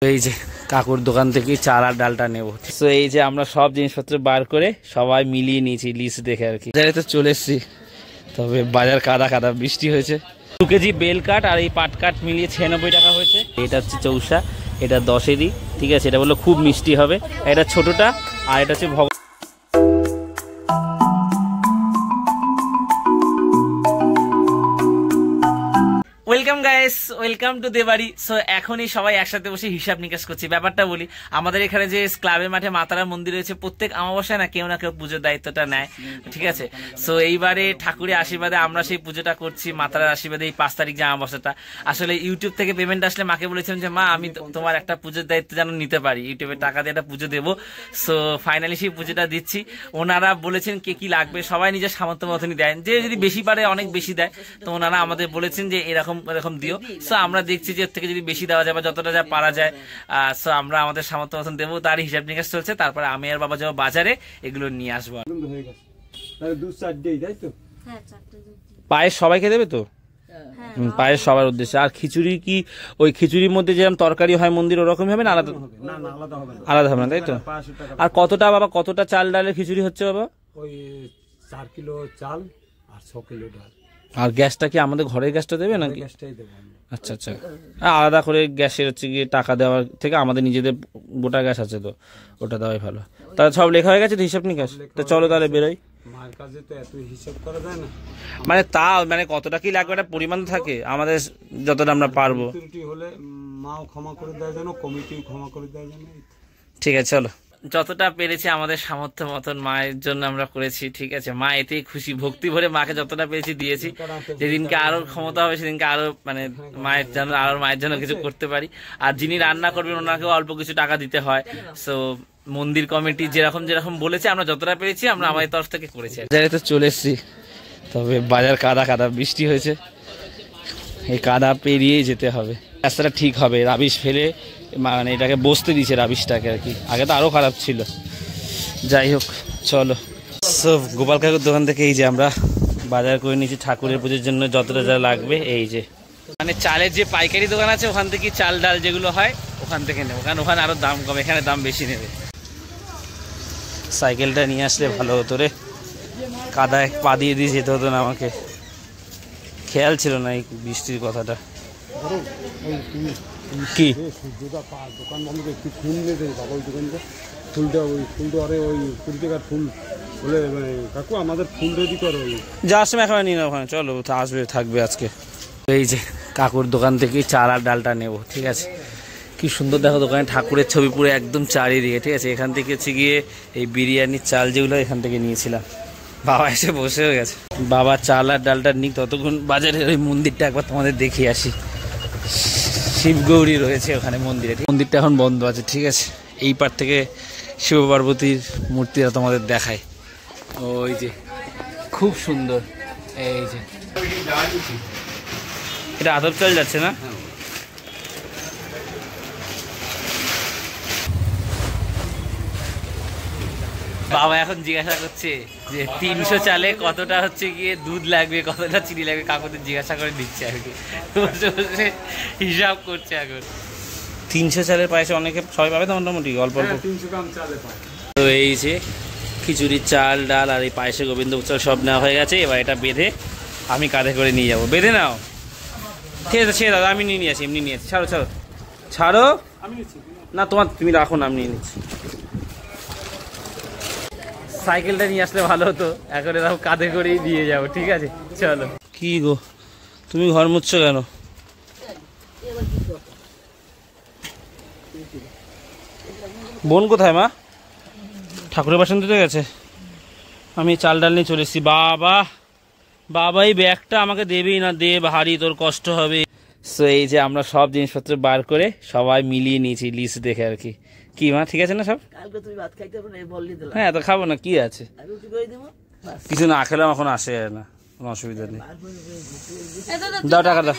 এই যে কাকুর দোকান থেকে চাল আর ডালটা নেব। তো এই যে আমরা সব জিনিসপত্র বার করে সবাই মিলিয়ে নিয়েছি লিস্ট দেখে আর কি। বাজারে তো চলে এসছি, তবে বাজার কাদা কাদা, বৃষ্টি হয়েছে। 2 কেজি বেল কাঠ আর এই পাট কাঠ মিলিয়ে 96 টাকা হয়েছে। এটা হচ্ছে চৌসা, এটা 10-এরই, ঠিক আছে। এটা বললো খুব মিষ্টি হবে। এটা ছোটটা, আর এটা হচ্ছে ওয়েলকাম গাইস, ওয়েলকাম টু দেবাড়ি। সো এখনই সবাই একসাথে বসে হিসাব নিকাশ করছি। ব্যাপারটা বলি, আমাদের এখানে যে ক্লাবের মাঠে মাতারা মন্দির রয়েছে, প্রত্যেক অমাবস্যায় না কেউ পুজোর দায়িত্বটা নেয়, ঠিক আছে। সো এইবারে ঠাকুরের আশীর্বাদে আমরা সেই পুজোটা করছি, মাতারার আশীর্বাদে। এই 5 তারিখ যে অমাবস্যাটা, আসলে ইউটিউব থেকে পেমেন্ট আসলে মাকে বলেছিলাম যে মা আমি তোমার একটা পুজোর দায়িত্ব যেন নিতে পারি, ইউটিউবের টাকা দিয়ে একটা পুজো দেবো। সো ফাইনালি সেই পুজোটা দিচ্ছি। ওনারা বলেছেন কে কি লাগবে সবাই নিজের সামর্থ্য মতনই দেয়, যে যদি বেশি পারে অনেক বেশি দেয়। তো ওনারা আমাদের বলেছেন যে এরকম দিও। সো আমরা দেখছি যে এর থেকে যদি বেশি দেওয়া যায় বা যতটা যা পারা যায়, সো আমরা আমাদের সামর্থ্য মতন দেবো। তার হিসাব নিকাশ চলছে। তারপরে আমি আর বাবা যাবো বাজারে, এগুলো নিয়ে আসবো। পায়েস সবাইকে দেবে তো? পায়েস সবার উদ্দেশ্যে। আর খিচুড়ি কি ওই খিচুড়ির মধ্যে যেরকম তরকারি হয় মন্দির ওরকম হবে না? আলাদা আলাদা হবে না, তাই তো? আর কতটা বাবা, কতটা চাল ডালের খিচুড়ি হচ্ছে বাবা? ওই 4 কিলো চাল আর 6 কিলো ডাল। আর গ্যাসটা কি আমাদের ঘরের গ্যাসটা দেবে নাকি? আচ্ছা আচ্ছা, আলাদা করে গ্যাসের হচ্ছে গিয়ে টাকা দেওয়ার থেকে আমাদের নিজেদের গোটা গ্যাস আছে, তো ওটা দেওয়াই ভালো। তাহলে সব লেখা হয়ে গেছে তো হিসাব নিকাশ? তো চলো তাহলে বেরোই। মার কাছে তো এত হিসাব করা যায় না, মানে তা মানে কতটা কি লাগবে একটা পরিমাণ থাকে, আমাদের যতটা আমরা পারবো। ত্রুটি হলে মাও ক্ষমা করে দেয় যেন, কমিটিও ক্ষমা করে দেয় যেন। ঠিক আছে চলো, যতটা পেরেছি আমাদের সামর্থ্য মতন মায়ের জন্য আমরা করেছি, ঠিক আছে। মা এতেই খুশি, ভক্তি ভরে মাকে যতটা পেরেছি দিয়েছি। যেদিনকে আরো ক্ষমতা হবে সেদিনকে আরো মানে মায়ের জন্য কিছু করতে পারি। আর যিনি রান্না করবেন ওনাকেও অল্প কিছু টাকা দিতে হয়। সো মন্দির কমিটি যেরকম বলেছে আমরা যতটা পেরেছি আমরা আমাদের তরফ থেকে করেছি। বাজারে তো চলে এসছি, তবে বাজার কাদা কাদা, বৃষ্টি হয়েছে। এই কাদা পেরিয়েই যেতে হবে, রাস্তাটা ঠিক হবে। রাবিশ ফেলে মানে এটাকে বসতে দিয়েছে রাবিশটাকে আর কি, আগে তো আরো খারাপ ছিল। যাই হোক চলো। সব গোপাল কাকুর দোকান থেকে এই যে আমরা বাজার করে নিয়েছি ঠাকুরের পুজোর জন্য যতটা যা লাগবে। এই যে মানে চালের যে পাইকারি দোকান আছে ওখান থেকে চাল ডাল যেগুলো হয় ওখান থেকে নেবো, কারণ ওখানে আরো দাম কম, এখানে দাম বেশি নেবে। সাইকেলটা নিয়ে আসলে ভালো হতো রে, কাদায় পা দিয়ে দিয়ে যেতে হতো না আমাকে, খেয়াল ছিল না এই বৃষ্টির কথাটা। কি দোকান বন্ধ একটু ফুল নিয়ে দেয় বাবা, ওই দোকানটা ফুলটা ওই ফুলটা আরে ওই 20 টাকার ফুল বলে কাকু আমাদের ফুল রেডি করো। যাওয়ার সময় এখন নিয়ে ওখানে চলো, আসবে থাকবে আজকে। এই যে কাকুর দোকান থেকে চাল আর ডালটা নেব, ঠিক আছে। কি সুন্দর দেখো দোকানে ঠাকুরের ছবি পুরো একদম চারিদিকে, ঠিক আছে। এখান থেকে হচ্ছে গিয়ে এই বিরিয়ানির চাল যেগুলো এখান থেকে নিয়েছিলাম। বাবা এসে বসে হয়ে গেছে, বাবা চাল আর ডালটা নিক, ততক্ষণ বাজারের ওই মন্দিরটা একবার তোমাদের দেখিয়ে আসি। শিবগৌরী রয়েছে ওখানে মন্দিরে, মন্দিরটা এখন বন্ধ আছে, ঠিক আছে। এই পার থেকে শিব পার্বতীর মূর্তিটা তোমাদের দেখায়। ওই যে খুব সুন্দর, এই যে এটা আদর চাল যাচ্ছে না? বাবা এখন জিজ্ঞাসা করছে যে 300 চালে কতটা হচ্ছে গিয়ে দুধ লাগবে, কতটা চিনি লাগবে, কাকুদের জিজ্ঞাসা করে দিচ্ছে আর কি, বসে বসে হিসাব করছে এখন। 300 চালের পায়েসে অনেকে সবাই পাবে তো মোটামুটি অল্প অল্প। 300 গ্রাম চালে পায়। তো এই যে খিচুড়ির চাল ডাল আর এই পায়েসে গোবিন্দভোগ চাল সব নেওয়া হয়ে গেছে। এবার এটা বেঁধে আমি কাঁধে করে নিয়ে যাবো। বেঁধে নাও, ঠিক আছে। সে দাদা আমি নিয়ে আসি, এমনি নিয়ে আসি। ছাড়ো ছাড়ো ছাড়ো, না তুমি রাখো না, আমি নিয়ে নিচ্ছি। সাইকেলটা নিয়ে আসলে ভালো হতো, এখন এরকম কাঁধে করেই দিয়ে যাবো, ঠিক আছে চলো। কি গো তুমি ঘর মুছছো কেন? বোন কোথায় মা? ঠাকুরের বাসন দিতে গেছে। আমি চাল ডাল নিয়ে চলে এসেছি। বাবা এই ব্যাগটা আমাকে দেবেই না, দে ভারী, তোর কষ্ট হবে। সো এই যে আমরা সব জিনিসপত্র বার করে সবাই মিলিয়ে নিয়েছি লিস্ট দেখে আর কি। কি মা ঠিক আছে না সব? হ্যাঁ তো খাবো না, কি আছে, কিছু না খেলাম এখন আসে না, কোনো অসুবিধা নেই। দাও টাকা দাও।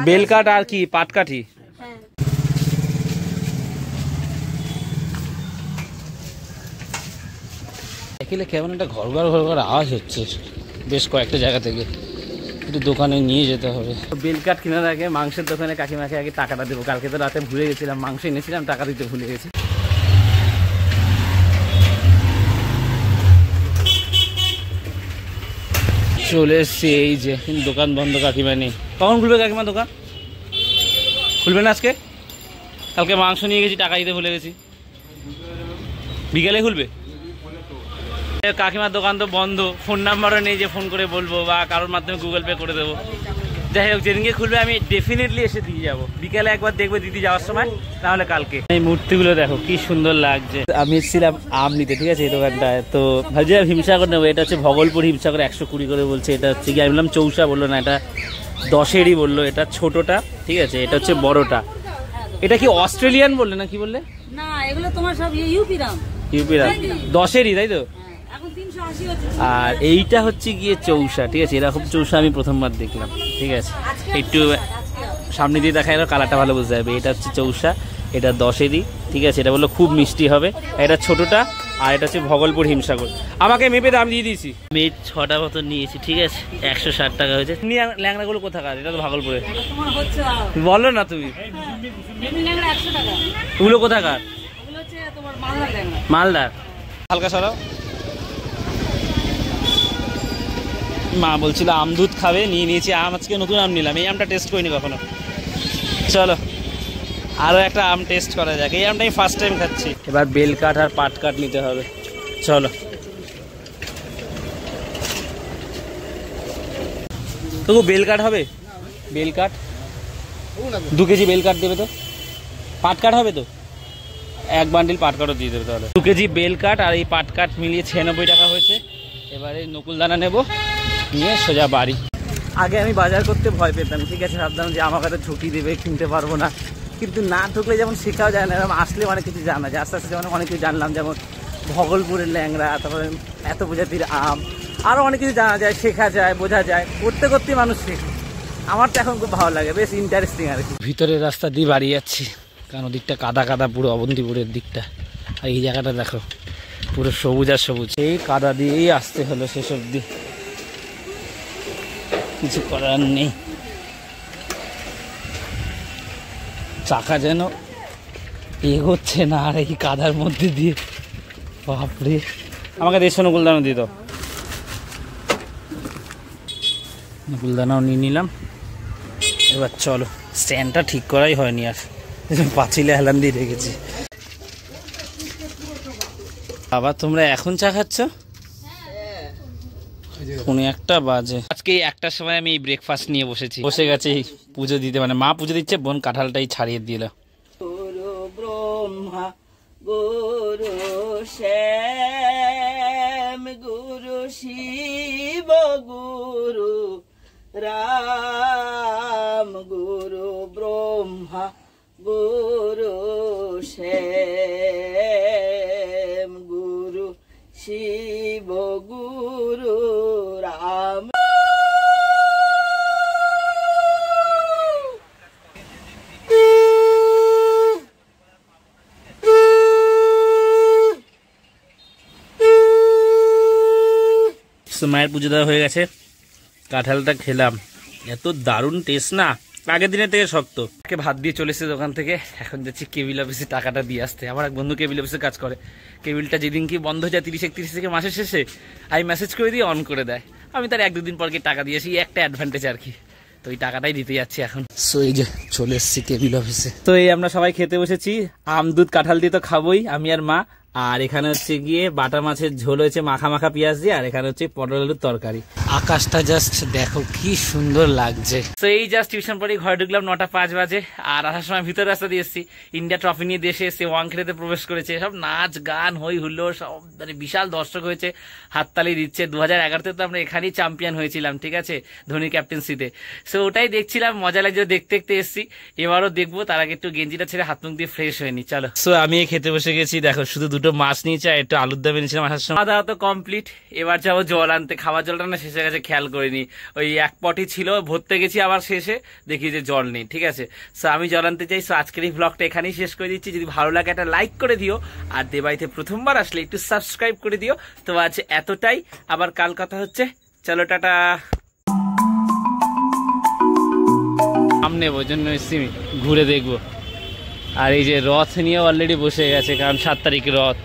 বেল কাঠ আর কি পাট কাঠি। সাইকেলে কেমন একটা ঘর ঘর আওয়াজ হচ্ছে বেশ কয়েকটা জায়গা থেকে। একটু দোকানে নিয়ে যেতে হবে। বেল কাঠ কেনার আগে মাংসের দোকানে কাকিমাকে আগে টাকাটা দেবো। কালকে তো রাতে ভুলে গেছিলাম, মাংস এনেছিলাম, টাকা দিতে ভুলে গেছি। চলে এসছি, এই যে কিন্তু দোকান বন্ধ, কাকিমা নেই। কখন খুলবে কাকিমা দোকান? খুলবে না আজকে? কালকে মাংস নিয়ে গেছি, টাকা দিতে ভুলে গেছি। বিকেলে খুলবে? কাকিমার দোকান তো বন্ধ, ফোন নাম্বারও নেই যে ফোন করে বলবো বা কারোর মাধ্যমে গুগল পে করে দেবো। যাই হোক, যেদিনকে খুলবে আমি ডেফিনেটলি এসে দিয়ে যাবো। বিকেলে একবার দেখবো দিদি যাওয়ার সময়, তাহলে কালকে। এই মূর্তিগুলো দেখো কি সুন্দর লাগছে। আমি এসেছিলাম আম নিতে, ঠিক আছে, এই দোকানটায়। তো ভাবছিলাম হিমসাগর নেবো। এটা হচ্ছে ভগলপুর হিমসাগর, 120 করে বলছে। এটা হচ্ছে কি, আমি বললাম চৌসা, বললো না এটা 10-এরই বললো। এটা ছোটটা, ঠিক আছে, এটা হচ্ছে বড়টা। এটা কি অস্ট্রেলিয়ান বললে না কি বললে? না, এগুলো তোমার সব ইউপি দাম। ইউপি দাম 10-এরই, তাই তো? এখন 380 হচ্ছে। আর এইটা হচ্ছে গিয়ে চৌসা, ঠিক আছে। এরকম চৌসা আমি প্রথমবার দেখলাম, ঠিক আছে। একটু সামনে দিয়ে দেখা গেল, কালারটা ভালো বুঝতে যাবে। এটা হচ্ছে চৌসা, এটা 10-এরই, ঠিক আছে। এটা বললো খুব মিষ্টি হবে। এটা ছোটটা, আর এটা হচ্ছে ভগলপুর হিমসাগর। আমাকে মেপে দাম দিয়ে দিয়েছি, আমি 6টা মতো নিয়েছি, ঠিক আছে। 160 টাকা হয়েছে। ল্যাংড়াগুলো কোথাকার? এটা তো ভাগলপুরে। তোমার হচ্ছে বলো না তুমি, ল্যাংড়া 100 টাকা। ওগুলো কোথাকার? এগুলো হচ্ছে তোমার মালদার ল্যাংড়া। মালদার। হালকা সরাও। মা বলছিল আম দুধ খাবে, নিয়ে নিয়েছি আম। আজকে নতুন আম নিলাম, এই আমটা টেস্ট করিনি কখনো। চলো আরও একটা আম টেস্ট করা যাক। এই আমটা আমি ফার্স্ট টাইম খাচ্ছি। এবার বেল কাঠ আর পাট কাঠ নিতে হবে। চলো, তবু বেল কাঠ হবে? বেল কাঠ 2 কেজি বেল কাঠ দেবে তো? পাট কাঠ হবে তো? 1 বান্ডিল পাট কাঠও দিয়ে দেবে তাহলে। 2 কেজি বেল কাঠ আর এই পাট কাঠ মিলিয়ে 96 টাকা হয়েছে। এবারে নকুলদানা নেব, নিয়ে সোজা বাড়ি। আগে আমি বাজার করতে ভয় পেতাম, ঠিক আছে। ভাবতাম যে আমার কাছে ঠকি দেবে, কিনতে পারবো না। কিন্তু না ঠকলে যেমন শেখাও যায় না, এরকম আসলে অনেক কিছু জানা যায়। আস্তে আস্তে যেমন অনেক কিছু জানলাম, যেমন ভগলপুরের ল্যাংড়া, তারপরে এত প্রজাতির আম, আরও অনেক কিছু জানা যায়, শেখা যায়, বোঝা যায়। করতে করতে মানুষ শেখে। আমার তো এখন খুব ভালো লাগে, বেশ ইন্টারেস্টিং আর কি। ভিতরের রাস্তা দিয়ে বাড়ি যাচ্ছি, কারণ ওদিকটা কাদা কাদা, পুরো অবন্তিপুরের দিকটা। আর এই জায়গাটা দেখো, পুরো সবুজ আর সবুজ। এই কাদা দিয়েই আসতে হলো শেষ অবধি, কিছু করার নেই। চাকা যেন এগোচ্ছে না, আর এই কাদার মধ্যে দিয়ে, বাপরে। আমাকে 150 নকুলদানা দিয়ে দাও। নকুলদানাও নিয়ে নিলাম। এবার চলো, স্ট্যান্ডটা ঠিক করাই হয়নি আর, পাঁচিলে হেলান দিয়ে রেখেছি। আবার তোমরা এখন চা খাচ্ছ? 1:15 বাজে। আজকে 1টার সময় আমি ব্রেকফাস্ট নিয়ে বসে গেছি পুজো দিতে। মানে মা পুজো দিচ্ছে, বোন কাঁঠালটাই ছাড়িয়ে দিল। গুরু ব্রহ্মা গুরু শ্যাম গুরু শিব গুরু রাম গুরু ব্রহ্মা গুরু শ্যাম গুরু শিব গুরু রাম। মায়ের পুজো দেওয়া হয়ে গেছে, কাঁঠালটা খেলাম, এত দারুণ টেস্ট না, আগের দিনের থেকে শক্ত। ভাত দিয়ে চলে এসেছে দোকান থেকে। এখন যাচ্ছি কেবিল অফিসে টাকাটা দিয়ে আসতে। আমার এক বন্ধু কেবিল অফিসে কাজ করে। কেবিলটা যেদিন কি বন্ধ হয়ে যায় 30-31 থেকে মাসের শেষে, আমি মেসেজ করে দিয়ে অন করে দেয়। আমি তার 1-2 দিন পর কি টাকা দিয়েছি, একটা অ্যাডভান্টেজ আর কি। তো এই টাকাটাই দিতে যাচ্ছি এখন। সো এই যে চলে এসেছি কেবিল অফিসে। তো এই আমরা সবাই খেতে বসেছি, আম দুধ কাঁঠাল দিয়ে তো খাবোই, আমি আর মা। আর এখানে হচ্ছে গিয়ে বাটা মাছের ঝোল হয়েছে মাখা মাখা পেঁয়াজ দিয়ে, আর এখানে হচ্ছে পটল আলুর তরকারি। আকাশটা জাস্ট দেখো কি সুন্দর লাগছে। তো এই জাস্ট টিউশন পরে ঘরে ঢুকলাম 9টা 5 বাজে। আর আসার সময় ভিতর রাস্তা দিয়ে এসেছি, ইন্ডিয়া ট্রফি নিয়ে দেশে এসে ওয়াংখেড়েতে প্রবেশ করেছে। সব নাচ গান হই হুল্লোড়, সব মানে বিশাল দর্শক হয়েছে, হাততালি দিচ্ছে। 2011-তে তো আমরা এখানেই চ্যাম্পিয়ন হয়েছিলাম, ঠিক আছে, ধোনির ক্যাপ্টেন্সিতে। সো ওটাই দেখছিলাম, মজা লাগছে, দেখতে দেখতে এসেছি। এবারও দেখবো, তার আগে একটু গেঞ্জিটা ছেড়ে হাত মুখ দিয়ে ফ্রেশ হয়নি। চলো। সো আমি খেতে বসে গেছি, দেখো শুধু 2টো মাছ নিয়েছি আর একটু আলুর দম এনেছিলাম আসার সময়। খাওয়া দাওয়া তো কমপ্লিট। এবার যাবো জল আনতে। খাবার জলটা না শেষে গেছে, খেয়াল করিনি। ওই 1 পটি ছিল, ভরতে গেছি, আবার শেষে দেখি যে জল নেই, ঠিক আছে। সো আমি জল আনতে চাই। সো আজকের এই ব্লগটা এখানেই শেষ করে দিচ্ছি। যদি ভালো লাগে একটা লাইক করে দিও, আর দেবাইতে প্রথমবার আসলে একটু সাবস্ক্রাইব করে দিও। তো আজ এতটাই, আবার কাল কথা হচ্ছে। চলো টাটা। নেবো, ওই জন্য এসছি ঘুরে দেখবো। আর এই যে রথ নিয়ে অলরেডি বসে গেছে, কারণ 7 তারিখে রথ।